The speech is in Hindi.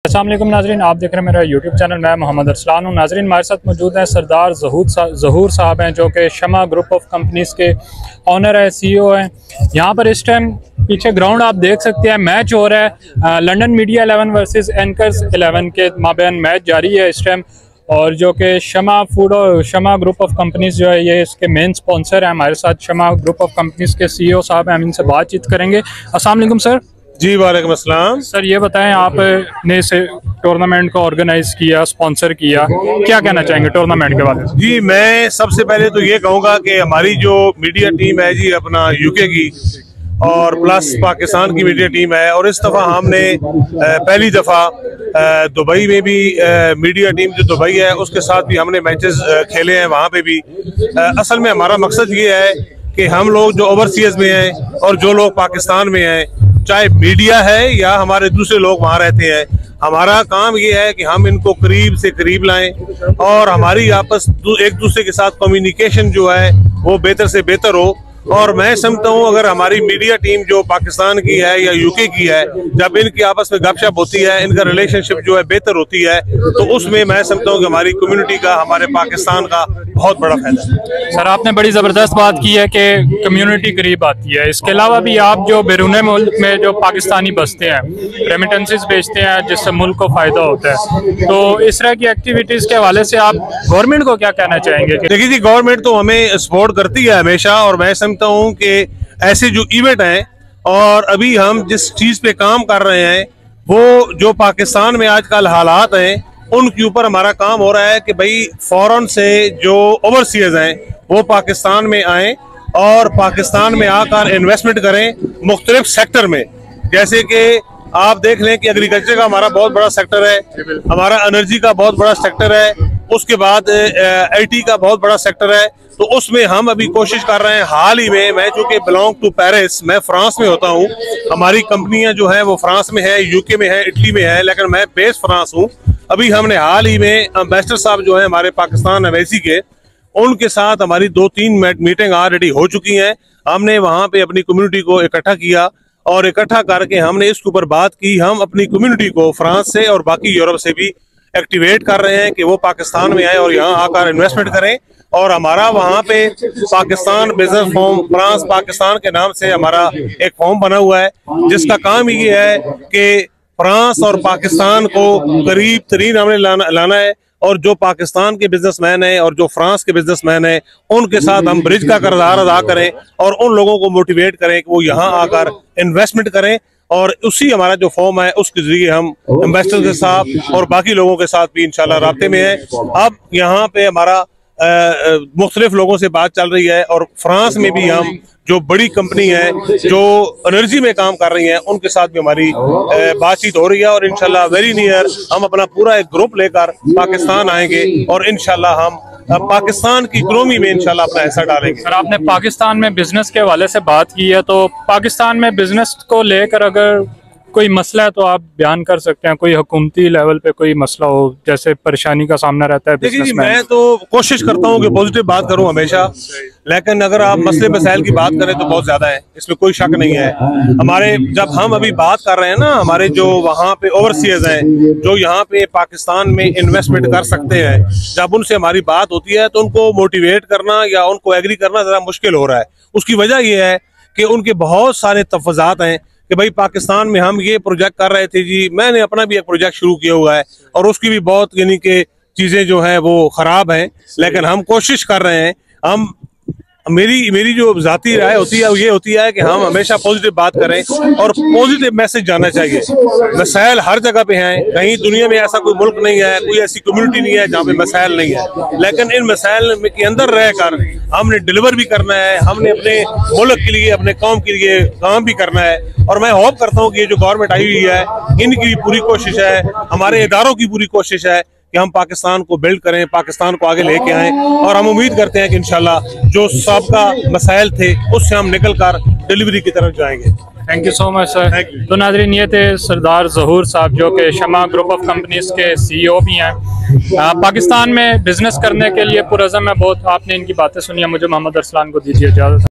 अस्सलाम वालेकुम नाजरीन, आप देख रहे हैं मेरा यूट्यूब चैनल। मैं मोहम्मद अरसलान हूँ। नाजरीन, हमारे साथ मौजूद हैं सरदार ज़हूर साहब हैं, जो कि शमा ग्रुप ऑफ कंपनीज़ के ऑनर है, CEO हैं। यहाँ पर इस टाइम पीछे ग्राउंड आप देख सकते हैं, मैच हो रहा है। लंदन मीडिया 11 वर्सेस एंकर्स 11 के माबैन मैच जारी है इस टाइम, और जो कि शमा फूड और शमा ग्रुप ऑफ कंपनीज़ जो है ये इसके मेन स्पॉन्सर है। हमारे साथ शमा ग्रुप ऑफ कंपनीज़ के CEO साहब हैं, हम इनसे बातचीत करेंगे। अस्सलाम वालेकुम सर। जी वालेकुम अस्सलाम। सर ये बताएं, आपने इस टूर्नामेंट को ऑर्गेनाइज किया, स्पॉन्सर किया, क्या कहना चाहेंगे टूर्नामेंट के बारे में? जी मैं सबसे पहले तो ये कहूँगा कि हमारी जो मीडिया टीम है जी अपना यूके की और प्लस पाकिस्तान की मीडिया टीम है, और इस दफ़ा हमने पहली दफ़ा दुबई में भी मीडिया टीम जो दुबई है उसके साथ भी हमने मैचेस खेले हैं। वहाँ पे भी असल में हमारा मकसद ये है कि हम लोग जो ओवरसीज में हैं और जो लोग पाकिस्तान में हैं, चाहे मीडिया है या हमारे दूसरे लोग वहाँ रहते हैं, हमारा काम ये है कि हम इनको करीब से करीब लाएं और हमारी आपस एक दूसरे के साथ कम्युनिकेशन जो है वो बेहतर से बेहतर हो। और मैं समझता हूँ अगर हमारी मीडिया टीम जो पाकिस्तान की है या यूके की है, जब इनकी आपस में गपशप होती है, इनका रिलेशनशिप जो है बेहतर होती है, तो उसमें मैं समझता हूँ कि हमारी कम्युनिटी का, हमारे पाकिस्तान का बहुत बड़ा फायदा है। सर आपने बड़ी ज़बरदस्त बात की है कि कम्युनिटी करीब आती है। इसके अलावा भी आप जो बैरून मुल्क में जो पाकिस्तानी बसते हैं, रेमिटेंसेस भेजते हैं जिससे मुल्क को फ़ायदा होता है, तो इस तरह की एक्टिविटीज़ के हवाले से आप गवर्नमेंट को क्या कहना चाहेंगे? देखिए जी, गवर्नमेंट तो हमें सपोर्ट करती है हमेशा, और मैं समझता हूँ कि ऐसे जो इवेंट हैं और अभी हम जिस चीज़ पे काम कर रहे हैं, वो जो पाकिस्तान में आजकल हालात हैं उनके ऊपर हमारा काम हो रहा है कि भाई फॉरेन से जो ओवरसीज हैं वो पाकिस्तान में आएँ और पाकिस्तान में आकर इन्वेस्टमेंट करें मुख्तलिफ सेक्टर में। जैसे कि आप देख लें कि एग्रीकल्चर का हमारा बहुत बड़ा सेक्टर है, हमारा एनर्जी का बहुत बड़ा सेक्टर है, उसके बाद IT का बहुत बड़ा सेक्टर है। तो उसमें हम अभी कोशिश कर रहे हैं। हाल ही में मैं चूँकि बिलोंग टू पेरिस, मैं फ्रांस में होता हूँ, हमारी कंपनियां जो है वो फ्रांस में है, यूके में है, इटली में है, लेकिन मैं बेस फ्रांस हूँ। अभी हमने हाल ही में एम्बेसडर साहब जो है हमारे पाकिस्तान एम्बेसी के, उनके साथ हमारी 2-3 मीटिंग ऑलरेडी हो चुकी हैं। हमने वहाँ पे अपनी कम्युनिटी को इकट्ठा किया और इकट्ठा करके हमने इसके ऊपर बात की। हम अपनी कम्युनिटी को फ्रांस से और बाकी यूरोप से भी एक्टिवेट कर रहे हैं कि वो पाकिस्तान में आए और यहाँ आकर इन्वेस्टमेंट करें। और हमारा वहाँ पे Pakistan business form, France Pakistan के नाम से हमारा एक फॉर्म बना हुआ है, जिसका काम ये है कि फ्रांस और पाकिस्तान को करीब तरीन हमने लाना है, और जो पाकिस्तान के बिजनेसमैन हैं और जो फ्रांस के बिजनेसमैन हैं उनके साथ हम ब्रिज का किरदार अदा करें और उन लोगों को मोटिवेट करें कि वो यहाँ आकर इन्वेस्टमेंट करें। और उसी हमारा जो फॉर्म है उसके जरिए हम एम्बेसडर के साथ और बाकी लोगों के साथ भी इंशाल्लाह राब्ते में है। अब यहाँ पे हमारा मुख्तलिफ लोगों से बात चल रही है, और फ्रांस में भी हम जो बड़ी कंपनी है जो एनर्जी में काम कर रही है उनके साथ भी हमारी बातचीत हो रही है, और इंशाल्लाह वेरी नियर हम अपना पूरा एक ग्रुप लेकर पाकिस्तान आएंगे और इंशाल्लाह हम पाकिस्तान की इकोनॉमी में इंशाल्लाह अपना हिस्सा डालेंगे। सर आपने पाकिस्तान में बिजनेस के हवाले से बात की है, तो पाकिस्तान में बिजनेस को लेकर अगर कोई मसला है तो आप बयान कर सकते हैं, कोई हुकूमती लेवल पे कोई मसला हो, जैसे परेशानी का सामना रहता है? देखिए जी, मैं तो कोशिश करता हूँ कि पॉजिटिव बात करूँ हमेशा, लेकिन अगर आप मसले मसाइल की बात करें तो बहुत ज्यादा है, इसमें कोई शक नहीं है। हमारे जब हम अभी बात कर रहे हैं ना, हमारे जो वहाँ पे ओवरसीज हैं जो यहाँ पे पाकिस्तान में इन्वेस्टमेंट कर सकते हैं, जब उनसे हमारी बात होती है तो उनको मोटिवेट करना या उनको एग्री करना जरा मुश्किल हो रहा है। उसकी वजह यह है कि उनके बहुत सारे तफज़ात हैं कि भाई पाकिस्तान में हम ये प्रोजेक्ट कर रहे थे जी, मैंने अपना भी एक प्रोजेक्ट शुरू किया हुआ है और उसकी भी बहुत यानी कि चीज़ें जो हैं वो ख़राब हैं, लेकिन हम कोशिश कर रहे हैं। हम मेरी जो ज़ाती राय होती है ये होती है कि हम हमेशा पॉजिटिव बात करें और पॉजिटिव मैसेज जाना चाहिए। मसाइल हर जगह पे हैं, कहीं दुनिया में ऐसा कोई मुल्क नहीं है, कोई ऐसी कम्युनिटी नहीं है जहाँ पे मसाइल नहीं है, लेकिन इन मसाइल के अंदर रहकर हमने डिलीवर भी करना है, हमने अपने मुल्क के लिए, अपने कौम के लिए काम भी करना है। और मैं होप करता हूँ कि ये जो गवर्नमेंट आई हुई है इनकी भी पूरी कोशिश है, हमारे इदारों की पूरी कोशिश है कि हम पाकिस्तान को बिल्ड करें, पाकिस्तान को आगे लेके आएं, और हम उम्मीद करते हैं कि इंशाल्लाह जो सबका मसाइल थे उससे हम निकल कर डिलीवरी की तरफ जाएंगे। Thank you so much sir. तो नाज़रीन, ये थे सरदार ज़हूर साहब जो कि शमा ग्रुप ऑफ कंपनीज के CEO भी हैं। पाकिस्तान में बिजनेस करने के लिए पुरज़म है बहुत। आपने इनकी बातें सुनी है। मुझे मोहम्मद अरसलान को दीजिए इजाज़त।